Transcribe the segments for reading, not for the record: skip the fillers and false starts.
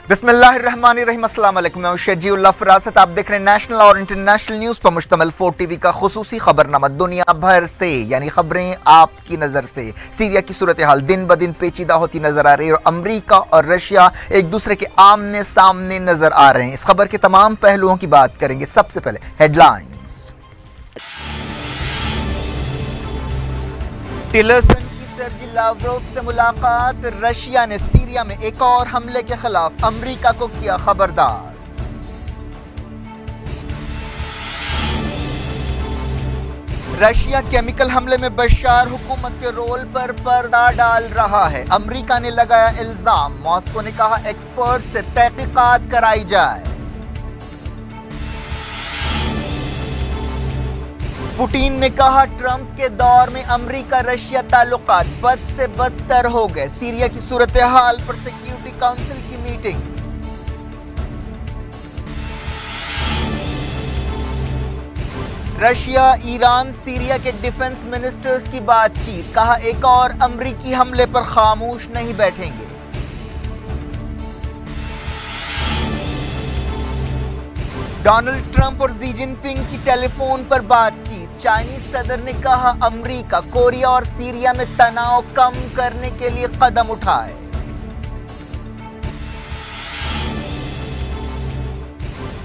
बिस्मिल्लाहिर्रहमानिर्रहीम। अस्सलाम वालेकुम। मैं शजीउल्लाह फरासत। आप देख रहे हैं नेशनल और इंटरनेशनल न्यूज पर मुश्तमिल 4TV का खुसूसी खबरनामा। दुनिया भर से यानी खबरें आपकी नजर से। सीरिया की सूरत हाल दिन ब दिन पेचीदा होती नजर आ रही है और अमेरिका और रशिया एक दूसरे के आमने सामने नजर आ रहे हैं। इस खबर के तमाम पहलुओं की बात करेंगे। सबसे पहले हेडलाइंस। टिलरसन सर्जी लावरोव से मुलाकात। रशिया ने सीरिया में एक और हमले के खिलाफ अमेरिका को किया खबरदार। रशिया केमिकल हमले में बशार हुकूमत के रोल पर पर्दा डाल रहा है। अमेरिका ने लगाया इल्जाम। मॉस्को ने कहा एक्सपर्ट से तहकीकात कराई जाए। पुतिन ने कहा ट्रंप के दौर में अमेरिका रशिया ताल्लुकात बद से बदतर हो गए। सीरिया की सूरत हाल पर सिक्योरिटी काउंसिल की मीटिंग। रशिया ईरान सीरिया के डिफेंस मिनिस्टर्स की बातचीत। कहा एक और अमेरिकी हमले पर खामोश नहीं बैठेंगे। डोनाल्ड ट्रंप और जी जिनपिंग की टेलीफोन पर बातचीत। चाइनीज सदर ने कहा अमेरिका कोरिया और सीरिया में तनाव कम करने के लिए कदम उठाए।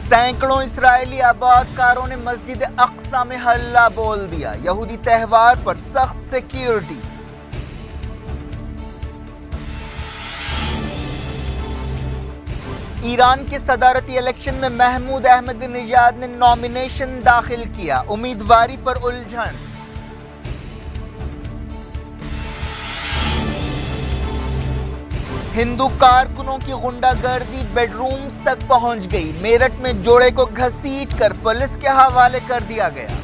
सैकड़ों इस्राएली आबादकारों ने मस्जिद अक्सा में हल्ला बोल दिया। यहूदी त्योहार पर सख्त सिक्योरिटी। ईरान के सदारती इलेक्शन में महमूद अहमदीनेजाद ने नॉमिनेशन दाखिल किया। उम्मीदवारी पर उलझन। हिंदू कारकुनों की गुंडागर्दी बेडरूम्स तक पहुंच गई। मेरठ में जोड़े को घसीटकर पुलिस के हवाले कर दिया गया।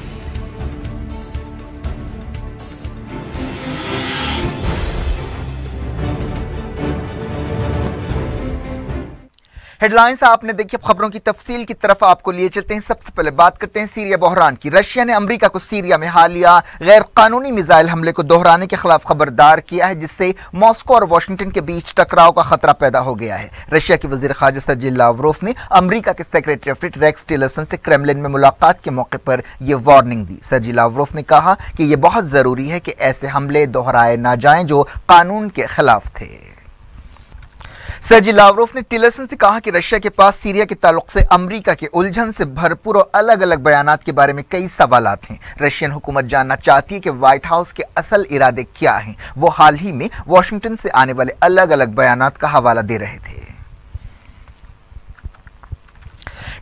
हेडलाइंस आपने देखी। अब खबरों की तफसील की तरफ आपको लिए चलते हैं। सबसे पहले बात करते हैं सीरिया बहरान की। रशिया ने अमेरिका को सीरिया में हालिया गैर कानूनी मिसाइल हमले को दोहराने के खिलाफ खबरदार किया है, जिससे मॉस्को और वाशिंगटन के बीच टकराव का खतरा पैदा हो गया है। रशिया के वजीर खारजा सर्जी लावरोव ने अमेरिका के secretary of state Rex Tillerson से क्रेमलिन में मुलाकात के मौके पर यह वार्निंग दी। सर्जी लावरोव ने कहा कि यह बहुत जरूरी है कि ऐसे हमले दोहराए ना जाएं जो कानून के खिलाफ थे। सर्जी लावरोव ने टिलरसन से कहा कि रशिया के पास सीरिया के ताल्लुक से अमेरिका के उलझन से भरपूर और अलग अलग बयानात के बारे में कई सवालात हैं। रशियन हुकूमत जानना चाहती है कि व्हाइट हाउस के असल इरादे क्या हैं। वो हाल ही में वाशिंगटन से आने वाले अलग अलग बयानात का हवाला दे रहे थे।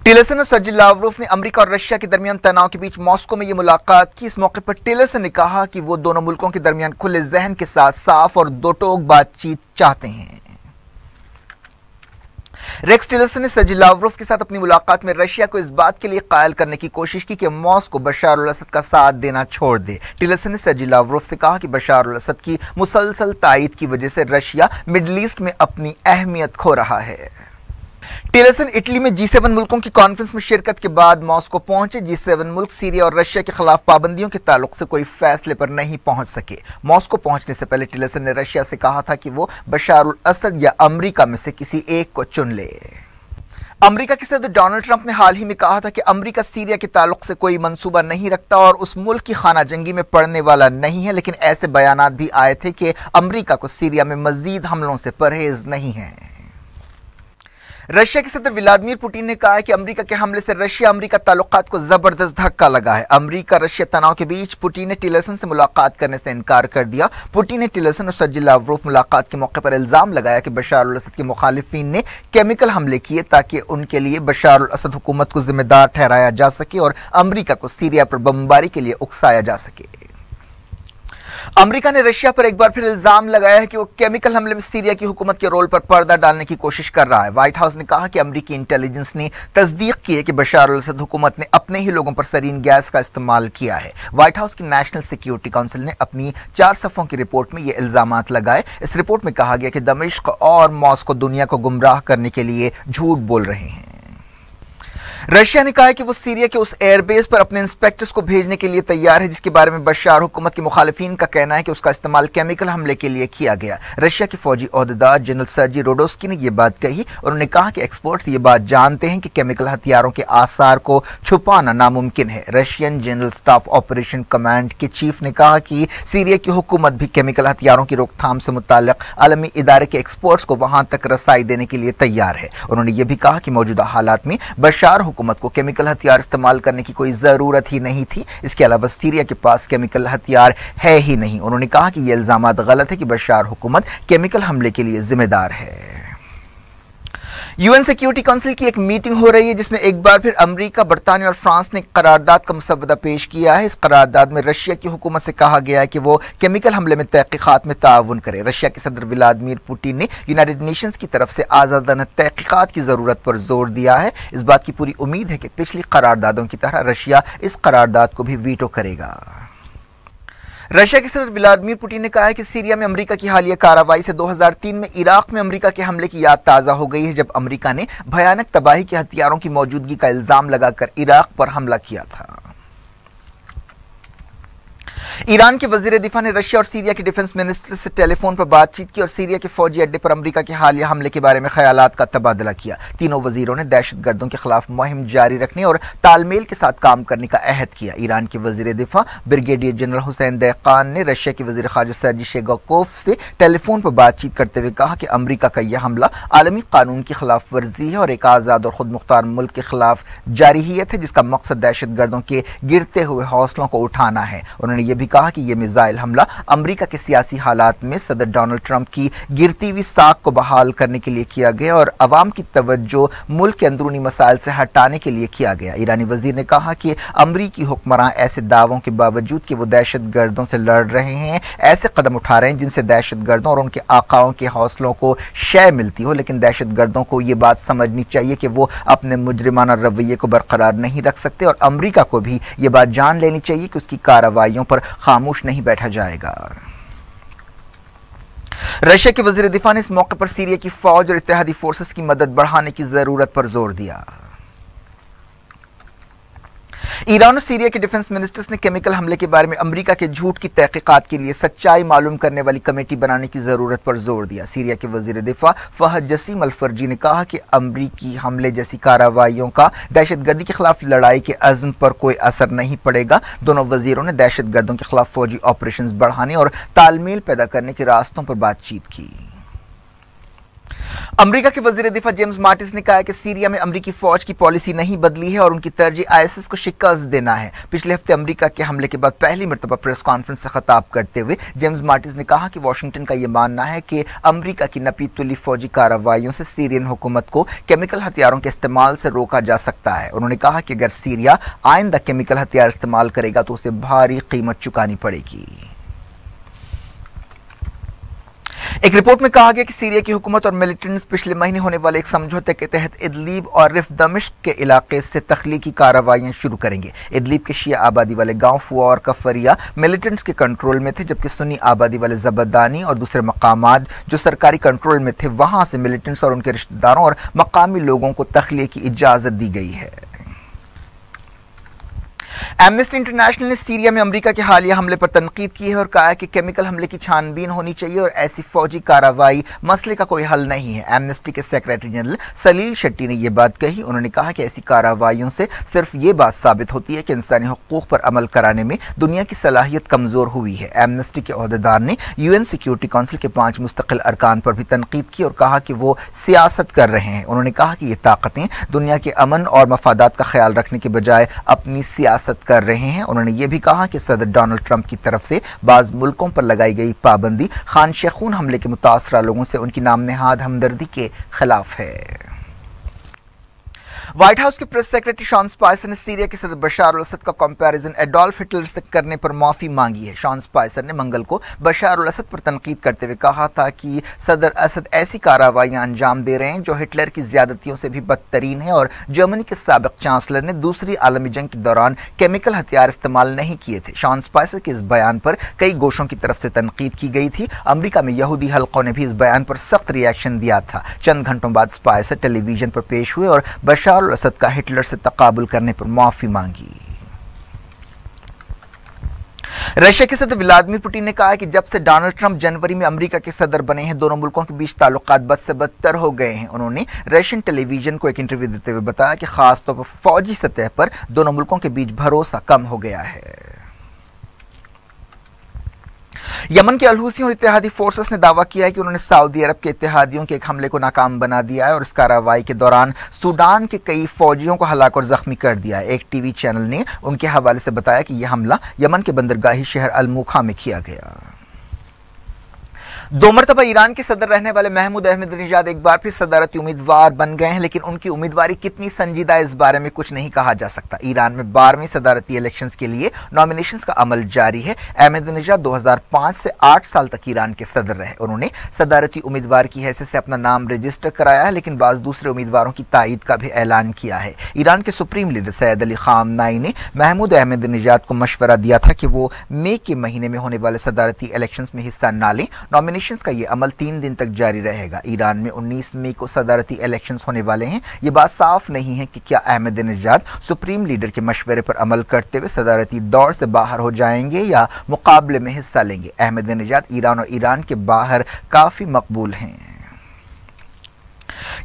टिलरसन और सर्जी लावरोव ने अमेरिका और रशिया के दरमियान तनाव के बीच मॉस्को में यह मुलाकात की। इस मौके पर टिलरसन ने कहा कि वो दोनों मुल्कों के दरमियान खुले जहन के साथ साफ और दो टोक बातचीत चाहते हैं। रेक्स टिलरसन ने सर्जी लावरोव के साथ अपनी मुलाकात में रशिया को इस बात के लिए कायल करने की कोशिश की कि मॉस्को बशार अल असद का साथ देना छोड़ दे। टिलरसन ने सर्जी लावरोव से कहा कि बशार अल असद की मुसलसल तायद की वजह से रशिया मिडल ईस्ट में अपनी अहमियत खो रहा है। टिलरसन इटली में G7 मुल्कों की कॉन्फ्रेंस में शिरकत के बाद मॉस्को पहुंचे। G7 मुल्क सीरिया और रशिया के खिलाफ पाबंदियों के ताल्लुक से कोई फैसले पर नहीं पहुंच सके। मॉस्को पहुंचने से पहले टिलरसन ने रशिया से कहा था कि वो बशार अल असद या अमेरिका में से किसी एक को चुन ले। अमेरिका के सदर डोनाल्ड ट्रंप ने हाल ही में कहा था कि अमेरिका सीरिया के ताल्लुक से कोई मंसूबा नहीं रखता और उस मुल्क की खाना जंगी में पड़ने वाला नहीं है, लेकिन ऐसे बयानात भी आए थे कि अमेरिका को सीरिया में मजीद हमलों से परहेज नहीं है। रशिया के सदर व्लादिमीर पुतिन ने कहा है कि अमेरिका के हमले से रशिया अमेरिका ताल्लुकात को जबरदस्त धक्का लगा है। अमेरिका रशिया तनाव के बीच पुतिन ने टिलरसन से मुलाकात करने से इनकार कर दिया। पुतिन ने टिलरसन और सर्जी लावरोव मुलाकात के मौके पर इल्जाम लगाया कि बशार अल असद के मुखालिफिन ने केमिकल हमले किए ताकि उनके लिए बशार अल असद हुकूमत को जिम्मेदार ठहराया जा सके और अमेरिका को सीरिया पर बमबारी के लिए उकसाया जा सके। अमेरिका ने रशिया पर एक बार फिर इल्जाम लगाया है कि वो केमिकल हमले में सीरिया की हुकूमत के रोल पर पर्दा डालने की कोशिश कर रहा है। व्हाइट हाउस ने कहा कि अमेरिकी इंटेलिजेंस ने तस्दीक की है कि बशार अल असद हुकूमत ने अपने ही लोगों पर सरीन गैस का इस्तेमाल किया है। व्हाइट हाउस की नेशनल सिक्योरिटी काउंसिल ने अपनी 4 सफ़ों की रिपोर्ट में ये इल्जामात लगाए। इस रिपोर्ट में कहा गया कि दमिश्क और मॉस्को दुनिया को गुमराह करने के लिए झूठ बोल रहे हैं। रशिया ने कहा है कि वो सीरिया के उस एयरबेस पर अपने इंस्पेक्टर्स को भेजने के लिए तैयार है जिसके बारे में बशार हुकूमत के मुखालिफिन का कहना है कि उसका इस्तेमाल केमिकल हमले के लिए किया गया। रशिया के फौजी ओहदेदार जनरल सर्जी रोडोस्की ने यह बात कही। उन्होंने कहा कि एक्सपर्ट्स ये बात जानते हैं कि केमिकल हथियारों के आसार को छुपाना नामुमकिन है। Russian general staff operation command के चीफ ने कहा कि सीरिया की हुकूमत भी केमिकल हथियारों की रोकथाम से मुताल्लिक आलमी इदारे के एक्सपर्ट्स को वहां तक रसाई देने के लिए तैयार है। उन्होंने यह भी कहा कि मौजूदा हालात में बशार हुकूमत को केमिकल हथियार इस्तेमाल करने की कोई जरूरत ही नहीं थी। इसके अलावा सीरिया के पास केमिकल हथियार है ही नहीं। उन्होंने कहा कि यह इल्जामात गलत है कि बशार हुकूमत केमिकल हमले के लिए जिम्मेदार है। यूएन सिक्योरिटी काउंसिल की एक मीटिंग हो रही है जिसमें एक बार फिर अमेरिका, बरतानिया और फ्रांस ने करारदाद का मुसव्वदा पेश किया है। इस करारदाद में रशिया की हुकूमत से कहा गया है कि वो केमिकल हमले में तहकीकात में ताउन करे। रशिया के सदर व्लादिमीर पुतिन ने यूनाइटेड नेशंस की तरफ से आज़ादाना तहकीकात की जरूरत पर जोर दिया है। इस बात की पूरी उम्मीद है कि पिछली करारदादों की तरह रशिया इस करारदाद को भी वीटो करेगा। रशिया के सदर व्लादिमीर पुतिन ने कहा है कि सीरिया में अमेरिका की हालिया कार्रवाई से 2003 में इराक में अमेरिका के हमले की याद ताज़ा हो गई है, जब अमेरिका ने भयानक तबाही के हथियारों की मौजूदगी का इल्जाम लगाकर इराक पर हमला किया था। ईरान के वजीर दिफा ने रशिया और सीरिया के डिफेंस मिनिस्टर से टेलीफोन पर बातचीत की और सीरिया के फौजी अड्डे पर अमेरिका के हालिया हमले के बारे में ख्यालात का तबादला किया। तीनों वजीरों ने दहशतगर्दों के खिलाफ मुहिम जारी रखने और तालमेल के साथ काम करने का अहद किया। ईरान के वजीर दिफा ब्रिगेडियर जनरल हुसैन दहकान ने रशिया के वजीर खारजा सर्जी शेगाकोव से टेलीफोन पर बातचीत करते हुए कहा कि अमेरिका का यह हमला आलमी कानून की खिलाफ वर्जी है और एक आज़ाद और खुद मुख्तार मुल्क के खिलाफ जारहियत है जिसका मकसद दहशतगर्दों के गिरते हुए हौसलों को उठाना है। उन्होंने यह भी कहा कि यह मिसाइल हमला अमेरिका के सियासी हालात में सदर डोनाल्ड ट्रंप की गिरती हुई साख को बहाल करने के लिए किया गया और अवाम की तवज्जो मुल्क के अंदरूनी मसाइल से हटाने के लिए किया गया। ईरानी वजीर ने कहा कि अमेरिकी हुक्मरान ऐसे दावों के बावजूद कि वो दहशतगर्दों से लड़ रहे हैं ऐसे कदम उठा रहे हैं जिनसे दहशतगर्दों और उनके आकाओं के हौसलों को शय मिलती हो, लेकिन दहशतगर्दों को ये बात समझनी चाहिए कि वो अपने मुजरिमाना रवैये को बरकरार नहीं रख सकते और अमेरिका को भी ये बात जान लेनी चाहिए कि उसकी कार्रवाइयों पर खामोश नहीं बैठा जाएगा। रशिया के वजीर दिफा ने इस मौके पर सीरिया की फौज और इत्तेहादी फोर्सेस की मदद बढ़ाने की जरूरत पर जोर दिया। ईरान और सीरिया के डिफेंस मिनिस्टर्स ने केमिकल हमले के बारे में अमेरिका के झूठ की तहकीकात के लिए सच्चाई मालूम करने वाली कमेटी बनाने की जरूरत पर जोर दिया। सीरिया के वजीर दिफा फहद जसीम अल फर्जी ने कहा कि अमेरिकी हमले जैसी कार्रवाइयों का दहशतगर्दी के खिलाफ लड़ाई के अज़्म पर कोई असर नहीं पड़ेगा। दोनों वजीरों ने दहशतगर्दों के खिलाफ फौजी ऑपरेशंस बढ़ाने और तालमेल पैदा करने के रास्तों पर बातचीत की। अमेरिका के वजीर दिफा जेम्स माटिस ने कहा कि सीरिया में अमेरिकी फौज की पॉलिसी नहीं बदली है और उनकी तरजीह आईएसआईएस को शिकस्त देना है। पिछले हफ्ते अमेरिका के हमले के बाद पहली मरतबा प्रेस कॉन्फ्रेंस से खिताब करते हुए जेम्स माटिस ने कहा कि वाशिंगटन का यह मानना है कि अमेरिका की नपी तुली फौजी कार्रवाइयों से सीरियन हुकूमत को केमिकल हथियारों के इस्तेमाल से रोका जा सकता है। उन्होंने कहा कि अगर सीरिया आइंदा केमिकल हथियार इस्तेमाल करेगा तो उसे भारी कीमत चुकानी पड़ेगी। एक रिपोर्ट में कहा गया कि सीरिया की हुकूमत और मिलिटेंट्स पिछले महीने होने वाले एक समझौते के तहत इदलीब और रिफ दमिश्क के इलाके से तख्लीकी कार्रवाइयां शुरू करेंगे। इदलीब के शिया आबादी वाले गांव फुआ और कफरिया मिलिटेंट्स के कंट्रोल में थे, जबकि सुन्नी आबादी वाले जबदानी और दूसरे मकामात जो सरकारी कंट्रोल में थे वहां से मिलिटेंट्स और उनके रिश्तेदारों और मकामी लोगों को तख्लीक की इजाजत दी गई है। एमनेस्टी इंटरनेशनल ने सीरिया में अमेरिका के हालिया हमले पर तनकीद की है और कहा है कि केमिकल हमले की छानबीन होनी चाहिए और ऐसी फौजी कार्रवाई मसले का कोई हल नहीं है। एमनेस्टी के सेक्रेटरी जनरल सलील शेट्टी ने यह बात कही। उन्होंने कहा कि ऐसी कार्रवाइयों से सिर्फ ये बात साबित होती है कि इंसानी हुकूक पर अमल कराने में दुनिया की सलाहियत कमजोर हुई है। एमनेस्टी के ओहदेदार ने यूएन सिक्योरिटी काउंसिल के 5 मुस्तकिल अरकान पर भी तनकीद की और कहा कि वो सियासत कर रहे हैं। उन्होंने कहा कि ये ताकतें दुनिया के अमन और मफादात का ख्याल रखने के बजाय अपनी सियासत कर रहे हैं। उन्होंने ये भी कहा कि सदर डोनाल्ड ट्रंप की तरफ से बाज मुल्कों पर लगाई गई पाबंदी खान शेखून हमले के मुतासरा लोगों से उनकी नामनेहाद हमदर्दी के खिलाफ है। व्हाइट हाउस के प्रेस सेक्रेटरी शॉन स्पाइसर ने सीरिया के सदर बशार अल असद का कंपैरिजन एडोल्फ हिटलर से करने पर माफी मांगी है। शॉन स्पाइसर ने मंगल को बशार अल असद पर तनकीद करते हुए कहा था कि सदर असद ऐसी कार्रवाइयां अंजाम दे रहे हैं जो हिटलर की ज्यादतियों से भी बदतरीन है और जर्मनी के साबिक चांसलर ने दूसरी आलमी जंग के दौरान केमिकल हथियार इस्तेमाल नहीं किए थे। शॉन स्पाइसर के इस बयान पर कई गोशों की तरफ से तनकीद की गई थी। अमेरिका में यहूदी हल्कों ने भी इस बयान पर सख्त रिएक्शन दिया था। चंद घंटों बाद स्पाइसर टेलीविजन पर पेश हुए और बशार बशार असद का हिटलर से तकाबुल करने पर माफी मांगी। रशिया के सदर व्लादिमीर पुतिन ने कहा है कि जब से डोनाल्ड ट्रंप जनवरी में अमेरिका के सदर बने हैं, दोनों मुल्कों के बीच ताल्लुकात बद से बदतर हो गए हैं। उन्होंने रशियन टेलीविजन को एक इंटरव्यू देते हुए बताया कि खासतौर पर फौजी सतह पर दोनों मुल्कों के बीच भरोसा कम हो गया है। यमन के अल-हुसी और इत्तेहादी फोर्सेस ने दावा किया है कि उन्होंने सऊदी अरब के इत्तेहादियों के एक हमले को नाकाम बना दिया है और इस कार्रवाई के दौरान सूडान के कई फौजियों को हलाक और जख्मी कर दिया है। एक टीवी चैनल ने उनके हवाले से बताया कि यह हमला यमन के बंदरगाही शहर अल-मुखा में किया गया। 2 मरतबा ईरान के सदर रहने वाले महमूद अहमदीनेजाद एक बार फिर सदारती उम्मीदवार बन गए हैं, लेकिन उनकी उम्मीदवारी कितनी संजीदा इस बारे में कुछ नहीं कहा जा सकता। ईरान में 12वें सदारती इलेक्शंस के लिए नॉमिनेशंस का अमल जारी है। अहमदीनेजाद 2005 से 8 साल तक ईरान के सदर रहे। उन्होंने सदारती उम्मीदवार की हैसियत से अपना नाम रजिस्टर कराया है, लेकिन बाज़ दूसरे उम्मीदवारों की तायद का भी ऐलान किया है। ईरान के सुप्रीम लीडर सैयद अली खामनाई ने महमूद अहमदीनेजाद को मशवरा दिया था कि वो मई के महीने में होने वाले सदारती इलेक्शंस में हिस्सा न लें। नॉमिनेशंस का ये अमल 3 दिन तक जारी रहेगा। ईरान में 19 मई को सदारती इलेक्शंस होने वाले हैं। ये बात साफ नहीं है कि क्या अहमदीनेजाद सुप्रीम लीडर के मशवरे पर अमल करते हुए सदारती दौर से बाहर हो जाएंगे या मुकाबले में हिस्सा लेंगे। अहमदीनेजाद ईरान और ईरान के बाहर काफी मकबूल हैं।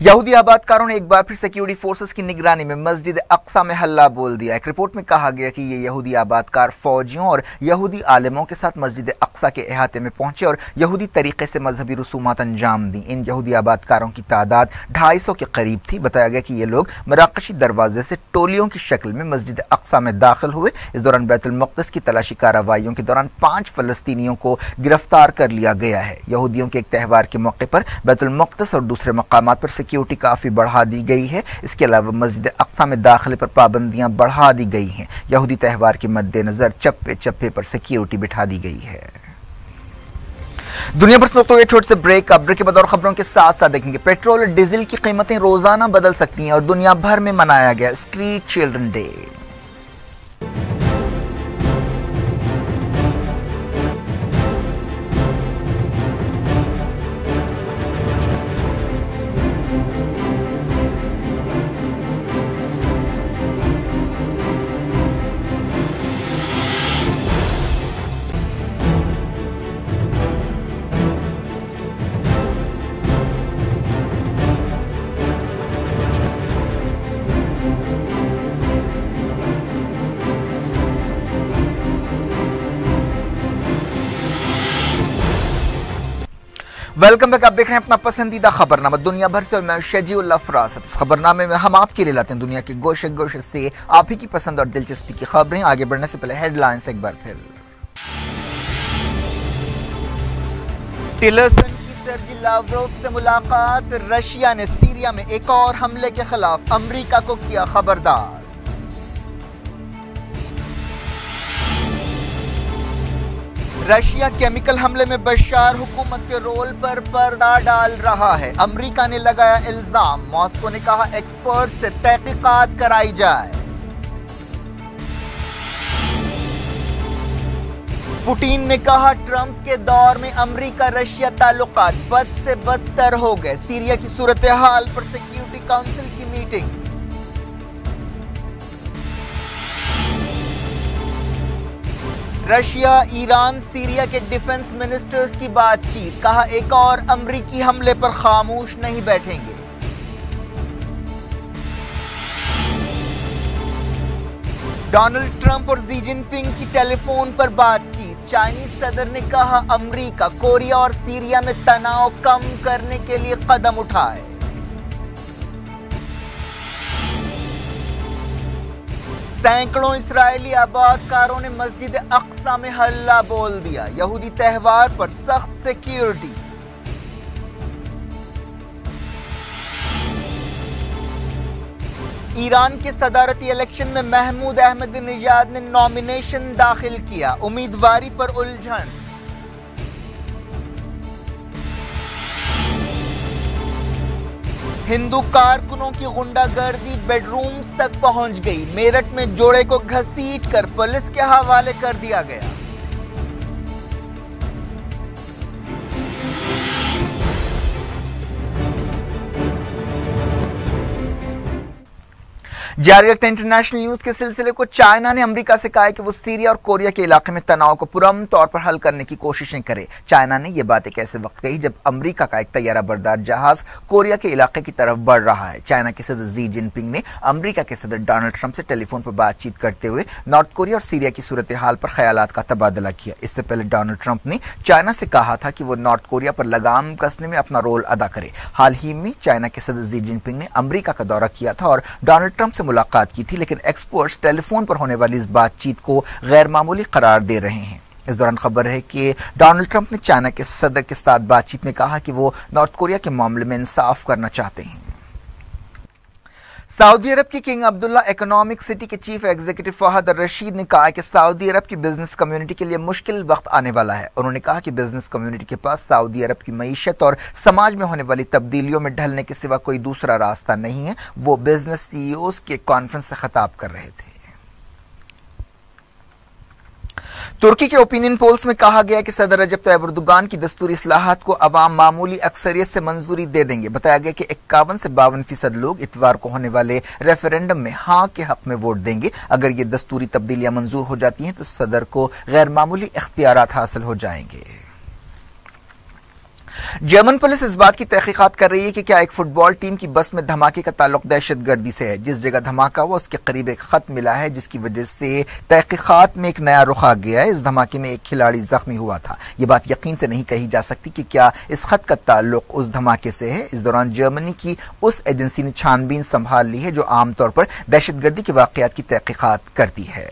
यहूदी आबादकारों ने एक बार फिर सिक्योरिटी फोर्सेस की निगरानी में मस्जिद अक्सा में हल्ला बोल दिया। एक रिपोर्ट में कहा गया कि ये यहूदी आबादकार फौजियों और यहूदी आलिमों के साथ मस्जिद अक्सा के अहाते में पहुंचे और यहूदी तरीके से मजहबी रसूमात अंजाम दी। इन यहूदी आबादकारों की तादाद 250 के करीब थी। बताया गया कि ये लोग मराकशी दरवाजे से टोलियों की शक्ल में मस्जिद अक्सा में दाखिल हुए। इस दौरान बैतुल मक़दिस की तलाशी कार्रवाइयों के दौरान 5 फ़लस्तीनियों को गिरफ्तार कर लिया गया है। यहूदियों के एक त्यौहार के मौके पर बैतुल मक़दिस और दूसरे मकामात पर सिक्योरिटी काफी बढ़ा दी गई है। इसके अलावा मस्जिद अक्सा में दाखिले पर पाबंदियां बढ़ा दी गई हैं। यहूदी त्यौहार के मद्देनजर चप्पे चप्पे पर सिक्योरिटी बिठा दी गई है। दुनिया भर से तो ये छोटे से ब्रेक, अब ब्रेक के बाद और खबरों के साथ साथ देखेंगे पेट्रोल और डीजल की कीमतें रोजाना बदल सकती हैं और दुनिया भर में मनाया गया street children day. Welcome back. आप देख रहे हैं अपना पसंदीदा खबरनामा दुनिया भर से और मैं शजीउल्लाह फरासत। इस खबरनामे में हम आपके लिए लाते हैं दुनिया के गोशे गोशे से आप ही की पसंद और दिलचस्पी की खबरें। आगे बढ़ने से पहले हेडलाइंस एक बार फिर। टिलरसन की सर्जी लावरोव से मुलाकात। रशिया ने सीरिया में एक और हमले के खिलाफ अमेरिका को किया खबरदार। रशिया केमिकल हमले में बशार हुकूमत के रोल पर पर्दा डाल रहा है। अमेरिका ने लगाया इल्जाम। मॉस्को ने कहा एक्सपर्ट से तहकीकात कराई जाए। पुतिन ने कहा ट्रंप के दौर में अमेरिका रशिया ताल्लुकात बद से बदतर हो गए। सीरिया की सूरत हाल पर सिक्योरिटी काउंसिल की मीटिंग। रशिया, ईरान, सीरिया के डिफेंस मिनिस्टर्स की बातचीत। कहा एक और अमेरिकी हमले पर खामोश नहीं बैठेंगे। डोनाल्ड ट्रंप और शी जिनपिंग की टेलीफोन पर बातचीत। चाइनीज सदर ने कहा अमेरिका कोरिया और सीरिया में तनाव कम करने के लिए कदम उठाए। सैकड़ों इस्राएली आबादकारों ने मस्जिद अक्सा में हल्ला बोल दिया। यहूदी त्यौहार पर सख्त सिक्योरिटी। ईरान के सदारती इलेक्शन में महमूद अहमदीनेजाद ने नॉमिनेशन दाखिल किया। उम्मीदवारी पर उलझन। हिंदू कारकुनों की गुंडागर्दी बेडरूम्स तक पहुंच गई। मेरठ में जोड़े को घसीटकर पुलिस के हवाले कर दिया गया। जारी रखते इंटरनेशनल न्यूज के सिलसिले को, चाइना ने अमेरिका से कहा है कि वो सीरिया और कोरिया के इलाके में तनाव को पुरअमन तौर पर हल करने की कोशिशें करे। चाइना ने यह बात एक ऐसे वक्त कही जब अमेरिका का एक तैयारा बरदार जहाज कोरिया के इलाके की तरफ बढ़ रहा है। चाइना के सदर जी जिनपिंग ने अमेरिका के सदर डोनाल्ड ट्रंप से टेलीफोन पर बातचीत करते हुए नॉर्थ कोरिया और सीरिया की सूरत हाल पर ख्यालात का तबादला किया। इससे पहले डोनाल्ड ट्रंप ने चाइना से कहा था कि वो नॉर्थ कोरिया पर लगाम कसने में अपना रोल अदा करे। हाल ही में चाइना के सदर जी जिनपिंग ने अमेरिका का दौरा किया था और डोनाल्ड ट्रंप से मुलाकात की थी, लेकिन एक्सपर्ट्स टेलीफोन पर होने वाली इस बातचीत को गैर मामूली करार दे रहे हैं। इस दौरान खबर है कि डोनाल्ड ट्रंप ने चाइना के सदर के साथ बातचीत में कहा कि वो नॉर्थ कोरिया के मामले में इंसाफ करना चाहते हैं। सऊदी अरब की किंग अब्दुल्ला इकोनॉमिक सिटी के चीफ एग्जीक्यूटिव फहद रशीद ने कहा कि सऊदी अरब की बिजनेस कम्युनिटी के लिए मुश्किल वक्त आने वाला है। उन्होंने कहा कि बिजनेस कम्युनिटी के पास सऊदी अरब की मईशत और समाज में होने वाली तब्दीलियों में ढलने के सिवा कोई दूसरा रास्ता नहीं है। वो बिजनेस सीईओज के कॉन्फ्रेंस से खिताब कर रहे थे। तुर्की के ओपिनियन पोल्स में कहा गया कि सदर रजब तैयब एर्दोगान की दस्तूरी इस्लाहात को अवाम मामूली अक्सरियत से मंजूरी दे देंगे। बताया गया कि 51 से 52% लोग इतवार को होने वाले रेफरेंडम में हाँ के हक में वोट देंगे। अगर ये दस्तूरी तब्दीलियां मंजूर हो जाती हैं तो सदर को गैर मामूली इख्तियारात हासिल हो जाएंगे। जर्मन पुलिस इस बात की तहकीकात कर रही है कि क्या एक फुटबॉल टीम की बस में धमाके का ताल्लुक दहशतगर्दी से है। जिस जगह धमाका हुआ उसके करीब एक खत मिला है, जिसकी वजह से तहकीकात में एक नया रुख आ गया है। इस धमाके में एक खिलाड़ी जख्मी हुआ था। यह बात यकीन से नहीं कही जा सकती कि क्या इस खत का ताल्लुक उस धमाके से है। इस दौरान जर्मनी की उस एजेंसी ने छानबीन संभाल ली है जो आमतौर पर दहशतगर्दी के वाकयात की तहकीकात करती है।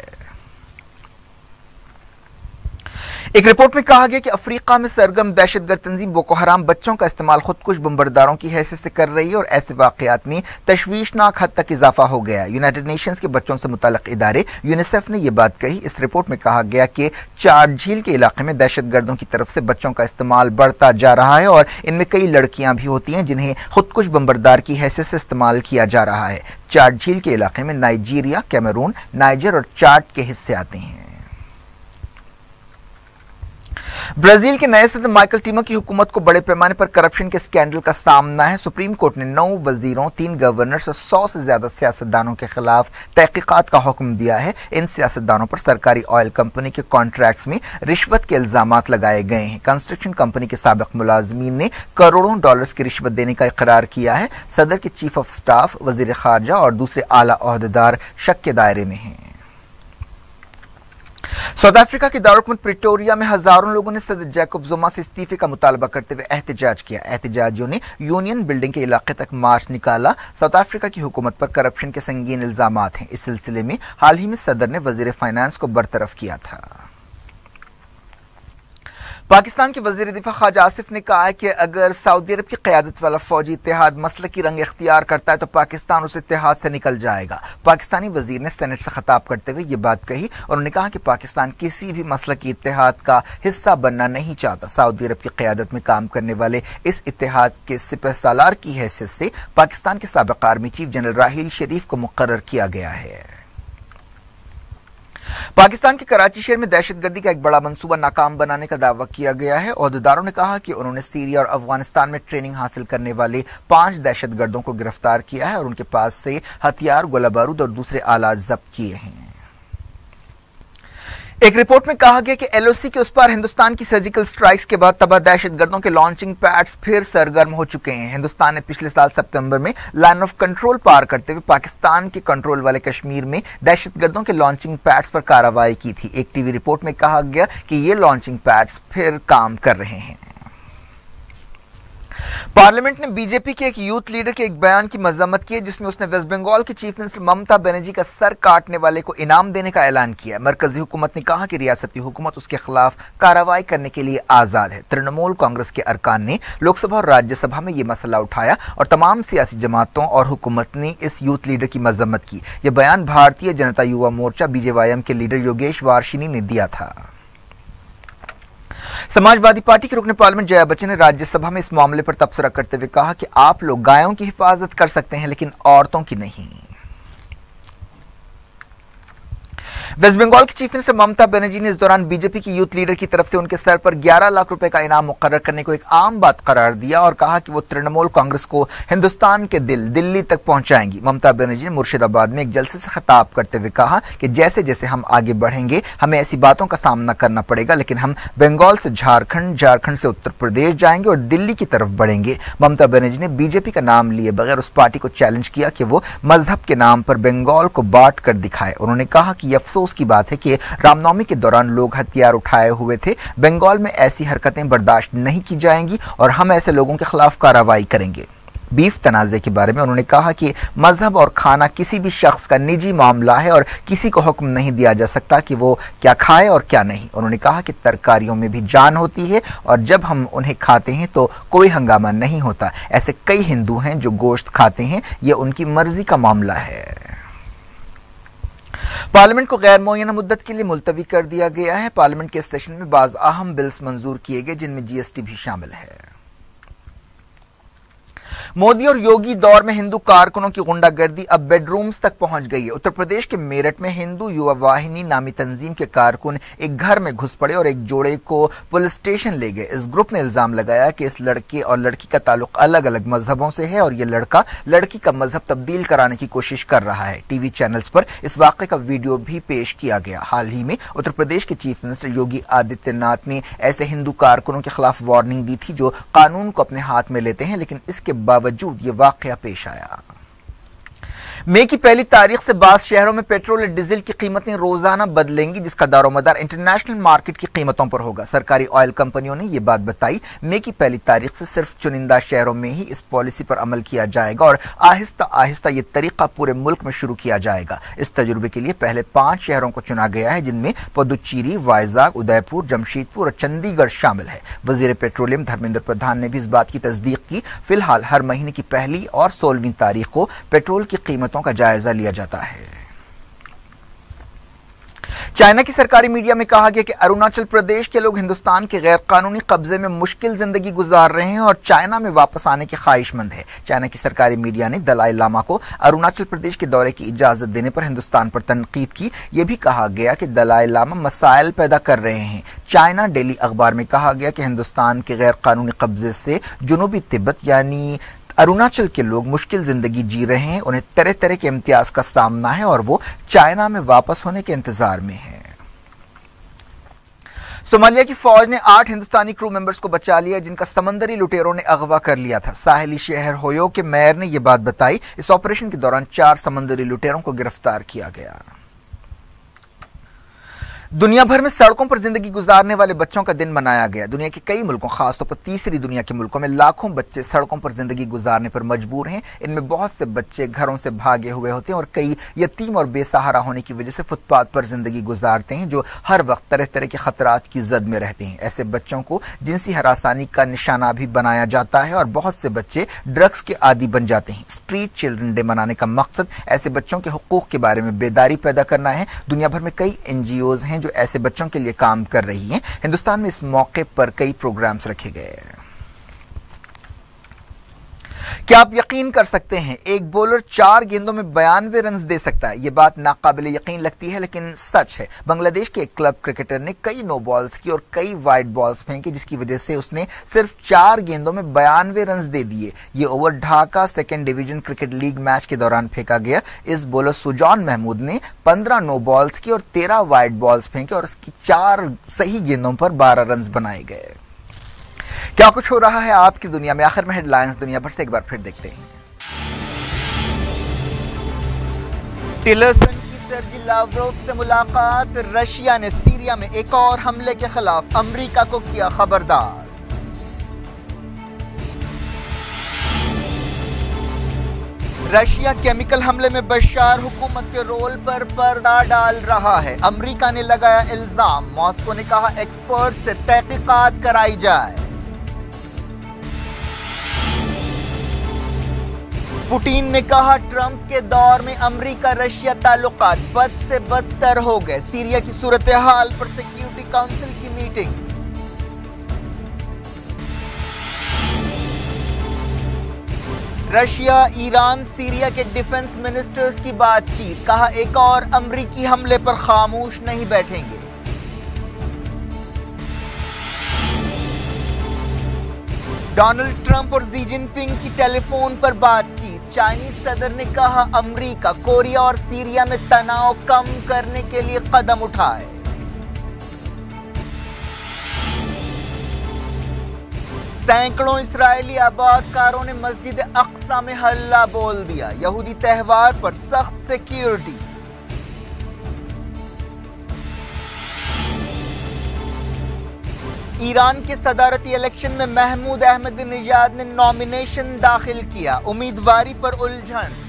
एक रिपोर्ट में कहा गया कि अफ्रीका में सरगर्म दहशतगर्द तंजीम बोको हराम बच्चों का इस्तेमाल खुदकुश बम्बरदारों की हैसियत से कर रही है और ऐसे वाकयात में तशवीशनाक हद तक इजाफा हो गया है। यूनाइटेड नेशंस के बच्चों से मुताल्लिक इदारे यूनिसेफ ने यह बात कही। इस रिपोर्ट में कहा गया कि चाड झील के इलाके में दहशतगर्दों की तरफ से बच्चों का इस्तेमाल बढ़ता जा रहा है और इनमें कई लड़कियां भी होती हैं जिन्हें खुदकुश बम्बरदार की हैसियत से इस्तेमाल किया जा रहा है। चाड झील के इलाके में नाइजीरिया, कैमरून, नाइजर और चाड के हिस्से आते हैं। ब्राजील के नए सदर माइकल टीमो की हुकूमत को बड़े पैमाने पर करप्शन के स्कैंडल का सामना है। सुप्रीम कोर्ट ने 9 वजीरों, 3 गवर्नर्स और 100 से ज्यादा सियासतदानों के खिलाफ तहकीकात का हुक्म दिया है। इन सियासतदानों पर सरकारी ऑयल कंपनी के कॉन्ट्रैक्ट्स में रिश्वत के इल्जामात लगाए गए हैं। कंस्ट्रक्शन कंपनी के साबिक मुलाजमीन ने करोड़ों डॉलर्स की रिश्वत देने का इकरार किया है। सदर के चीफ ऑफ स्टाफ, वजीर खारजा और दूसरे आला ओहदेदार शक के दायरे में हैं। साउथ अफ्रीका के दारुकूमत प्रिटोरिया में हजारों लोगों ने सदर जैकब जुमा से इस्तीफे का मुतालबा करते हुए एहतजाज किया। एहतजाजियों ने यूनियन बिल्डिंग के इलाके तक मार्च निकाला। साउथ अफ्रीका की हुकूमत पर करप्शन के संगीन इल्जामात हैं। इस सिलसिले में हाल ही में सदर ने वजीर फाइनेंस को बरतरफ किया था। पाकिस्तान के वजीर दिफा ख्वाजा आसिफ ने कहा है कि अगर सऊदी अरब की क़यादत वाला फौजी इत्तेहाद मसलकी रंग इख्तियार करता है तो पाकिस्तान उस इत्तेहाद से निकल जाएगा। पाकिस्तानी वजीर ने सेनेट से खिताब करते हुए ये बात कही। उन्होंने कहा कि पाकिस्तान किसी भी मसलकी इत्तेहाद का हिस्सा बनना नहीं चाहता। सऊदी अरब की क़यादत में काम करने वाले इस इत्तेहाद के सिपहसालार की हैसियत से पाकिस्तान के साबिक़ आर्मी चीफ जनरल राहील शरीफ को मुकर्रर किया गया है। पाकिस्तान के कराची शहर में दहशतगर्दी का एक बड़ा मंसूबा नाकाम बनाने का दावा किया गया है। ओहदेदारों ने कहा कि उन्होंने सीरिया और अफगानिस्तान में ट्रेनिंग हासिल करने वाले 5 दहशतगर्दों को गिरफ्तार किया है और उनके पास से हथियार, गोला बारूद और दूसरे आलात जब्त किए हैं। एक रिपोर्ट में कहा गया कि एलओसी के उस पार हिंदुस्तान की सर्जिकल स्ट्राइक्स के बाद तबाह दहशतगर्दों के लॉन्चिंग पैड्स फिर सरगर्म हो चुके हैं। हिंदुस्तान ने पिछले साल सितंबर में लाइन ऑफ कंट्रोल पार करते हुए पाकिस्तान के कंट्रोल वाले कश्मीर में दहशतगर्दों के लॉन्चिंग पैड्स पर कार्रवाई की थी। एक टीवी रिपोर्ट में कहा गया कि ये लॉन्चिंग पैड्स फिर काम कर रहे हैं। पार्लियामेंट ने बीजेपी के एक यूथ लीडर के एक बयान की मजम्मत की है जिसमें उसने वेस्ट बंगाल की चीफ मिनिस्टर ममता बनर्जी का सर काटने वाले को इनाम देने का ऐलान किया। मरकजी हुकूमत ने कहा कि रियासती हुकूमत उसके खिलाफ कार्रवाई करने के लिए आजाद है। तृणमूल कांग्रेस के अरकान ने लोकसभा और राज्यसभा में यह मसला उठाया और तमाम सियासी जमातों और हुकूमत ने इस यूथ लीडर की मजम्मत की। यह बयान भारतीय जनता युवा मोर्चा BJYM के लीडर योगेश वार्शिनी ने दिया था। समाजवादी पार्टी के रुकने पार्लियामेंट जया बच्चन ने राज्यसभा में इस मामले पर तबसरा करते हुए कहा कि आप लोग गायों की हिफाजत कर सकते हैं लेकिन औरतों की नहीं। वेस्ट बंगाल की चीफ मिनिस्टर ममता बनर्जी ने इस दौरान बीजेपी की यूथ लीडर की तरफ से उनके सर पर 11 लाख रुपए का इनाम मुकर्रर करने को एक आम बात करार दिया और कहा कि वो तृणमूल कांग्रेस को हिंदुस्तान के दिल्ली तक पहुंचाएंगी। ममता बनर्जी ने मुर्शिदाबाद में एक जलसे से खिताब करते हुए कहा कि जैसे जैसे हम आगे बढ़ेंगे हमें ऐसी बातों का सामना करना पड़ेगा, लेकिन हम बंगाल से झारखंड, झारखंड से उत्तर प्रदेश जाएंगे और दिल्ली की तरफ बढ़ेंगे। ममता बनर्जी ने बीजेपी का नाम लिए बगैर उस पार्टी को चैलेंज किया कि वो मजहब के नाम पर बंगाल को बांट कर दिखाए। उन्होंने कहा कि अफसोस की बात है कि रामनवमी के दौरान लोग हथियार उठाए हुए थे। बंगाल में ऐसी हरकतें बर्दाश्त नहीं की जाएंगी और हम ऐसे लोगों के खिलाफ कार्रवाई करेंगे। बीफ तनाज़े के बारे में उन्होंने कहा कि मजहब और खाना किसी भी शख्स का निजी मामला है और किसी को हुक्म नहीं दिया जा सकता कि वो क्या खाए और क्या नहीं। उन्होंने कहा कि तरकारियों में भी जान होती है और जब हम उन्हें खाते हैं तो कोई हंगामा नहीं होता। ऐसे कई हिंदू हैं जो गोश्त खाते हैं, ये उनकी मर्जी का मामला है। पार्लियामेंट को गैर मुअय्यना मुद्दत के लिए मुलतवी कर दिया गया है। पार्लियामेंट के सेशन में बाज़ अहम बिल्स मंजूर किए गए जिनमें जीएसटी भी शामिल है। मोदी और योगी दौर में हिंदू कारकुनों की गुंडागर्दी अब बेडरूम्स तक पहुंच गई है। उत्तर प्रदेश के मेरठ में हिंदू युवा वाहिनी नामी तंजीम के कारकुन एक घर में घुस पड़े और एक जोड़े को पुलिस स्टेशन ले गए। इस ग्रुप ने इल्जाम लगाया कि इस लड़के और लड़की का ताल्लुक अलग अलग मजहबों से है और यह लड़का लड़की का मजहब तब्दील कराने की कोशिश कर रहा है। टीवी चैनल्स पर इस वाक़े का वीडियो भी पेश किया गया। हाल ही में उत्तर प्रदेश के चीफ मिनिस्टर योगी आदित्यनाथ ने ऐसे हिंदू कारकुनों के खिलाफ वार्निंग दी थी जो कानून को अपने हाथ में लेते हैं, लेकिन इसके बावजूद ये वाकया पेश आया। मई की पहली तारीख से 22 शहरों में पेट्रोल और डीजल की कीमतें रोजाना बदलेंगी, जिसका दारोमदार इंटरनेशनल मार्केट की कीमतों पर होगा। सरकारी ऑयल कंपनियों ने यह बात बताई। मई की पहली तारीख से सिर्फ चुनिंदा शहरों में ही इस पॉलिसी पर अमल किया जाएगा और आहिस्ता आहिस्ता यह तरीका पूरे मुल्क में शुरू किया जाएगा। इस तजुर्बे के लिए पहले 5 शहरों को चुना गया है, जिनमें पुदुचेरी, वाइजाग, उदयपुर, जमशेदपुर और चंडीगढ़ शामिल है। वजीर पेट्रोलियम धर्मेंद्र प्रधान ने भी इस बात की तस्दीक की। फिलहाल हर महीने की पहली और 16वीं तारीख को पेट्रोल की कीमतों का जायजा लिया जाता है। चाइना की सरकारी मीडिया में कहा गया कि अरुणाचल प्रदेश के लोग हिंदुस्तान के गैर कानूनी कब्जे में मुश्किल जिंदगी गुजार रहे हैं और चाइना में वापस आने के ख्वाहिशमंद है। चाइना की सरकारी मीडिया ने दलाई लामा को अरुणाचल प्रदेश के दौरे की इजाजत देने पर हिंदुस्तान पर तनकीद की। यह भी कहा गया कि दलाई लामा मसाइल पैदा कर रहे हैं। चाइना डेली अखबार में कहा गया कि हिंदुस्तान के गैर कानूनी कब्जे से जुनूबी तिब्बत यानी अरुणाचल के लोग मुश्किल जिंदगी जी रहे हैं, उन्हें तरह तरह के इम्तियाज का सामना है और वो चाइना में वापस होने के इंतजार में है। सोमालिया की फौज ने 8 हिंदुस्तानी क्रू मेंबर्स को बचा लिया, जिनका समंदरी लुटेरों ने अगवा कर लिया था। साहिली शहर होयो के मेयर ने यह बात बताई। इस ऑपरेशन के दौरान 4 समंदरी लुटेरों को गिरफ्तार किया गया। दुनिया भर में सड़कों पर जिंदगी गुजारने वाले बच्चों का दिन मनाया गया। दुनिया के कई मुल्कों, खासतौर पर तीसरी दुनिया के मुल्कों में लाखों बच्चे सड़कों पर जिंदगी गुजारने पर मजबूर हैं। इनमें बहुत से बच्चे घरों से भागे हुए होते हैं और कई यतीम और बेसहारा होने की वजह से फुटपाथ पर जिंदगी गुजारते हैं, जो हर वक्त तरह तरह के खतरात की जद में रहते हैं। ऐसे बच्चों को जिनसी हरासानी का निशाना भी बनाया जाता है और बहुत से बच्चे ड्रग्स के आदी बन जाते हैं। स्ट्रीट चिल्ड्रन डे मनाने का मकसद ऐसे बच्चों के हुकूक के बारे में बेदारी पैदा करना है। दुनिया भर में कई NGOs हैं जो ऐसे बच्चों के लिए काम कर रही हैं। हिंदुस्तान में इस मौके पर कई प्रोग्राम्स रखे गए। क्या आप यकीन कर सकते हैं, एक बॉलर 4 गेंदों में 92 रन दे सकता है? यह बात नाकाबिल यकीन लगती है, लेकिन सच है। बांग्लादेश के एक क्लब क्रिकेटर ने कई नो बॉल्स की और कई वाइड बॉल्स फेंके, जिसकी वजह से उसने सिर्फ 4 गेंदों में 92 रन दे दिए। ये over Dhaka 2nd division cricket league match के दौरान फेंका गया। इस बॉलर सुजान महमूद ने 15 नो बॉल्स की और 13 वाइड बॉल्स फेंके और उसकी 4 सही गेंदों पर 12 रन बनाए गए। क्या कुछ हो रहा है आपकी दुनिया में? आखिर में हेडलाइंस दुनिया भर से एक बार फिर देखते हैं। टिलरसन की सर्जी लावरोव से मुलाकात। रशिया ने सीरिया में एक और हमले के खिलाफ अमेरिका को किया खबरदार। रशिया केमिकल हमले में बशार हुकूमत के रोल पर पर्दा डाल रहा है। अमेरिका ने लगाया इल्जाम। मॉस्को ने कहा एक्सपर्ट से तहकीकात कराई जाए। पुतिन ने कहा ट्रंप के दौर में अमेरिका रशिया ताल्लुकात बद से बदतर हो गए। सीरिया की सूरत हाल पर सिक्योरिटी काउंसिल की मीटिंग। रशिया, ईरान, सीरिया के डिफेंस मिनिस्टर्स की बातचीत, कहा एक और अमरीकी हमले पर खामोश नहीं बैठेंगे। डोनाल्ड ट्रंप और जी जिनपिंग की टेलीफोन पर बातचीत, चाइनीज सदर ने कहा अमेरिका कोरिया और सीरिया में तनाव कम करने के लिए कदम उठाए। सैकड़ों इस्राएली आबादकारों ने मस्जिद अक्सा में हल्ला बोल दिया, यहूदी त्योहार पर सख्त सिक्योरिटी। ईरान के सदारती इलेक्शन में महमूद अहमदीनेजाद ने नॉमिनेशन दाखिल किया, उम्मीदवारी पर उलझन।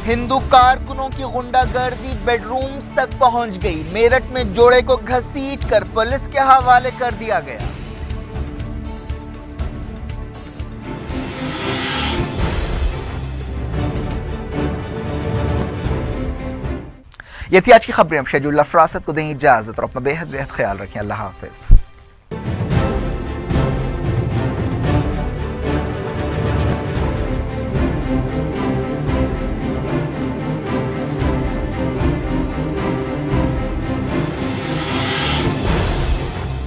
हिंदू कारकुनों की गुंडागर्दी बेडरूम्स तक पहुंच गई, मेरठ में जोड़े को घसीटकर पुलिस के हवाले कर दिया गया। ये थी आज की खबरें। अब शेजुल्ला फरासत को दें इजाजत और अपना बेहद ख्याल रखें। अल्लाह हाफिज।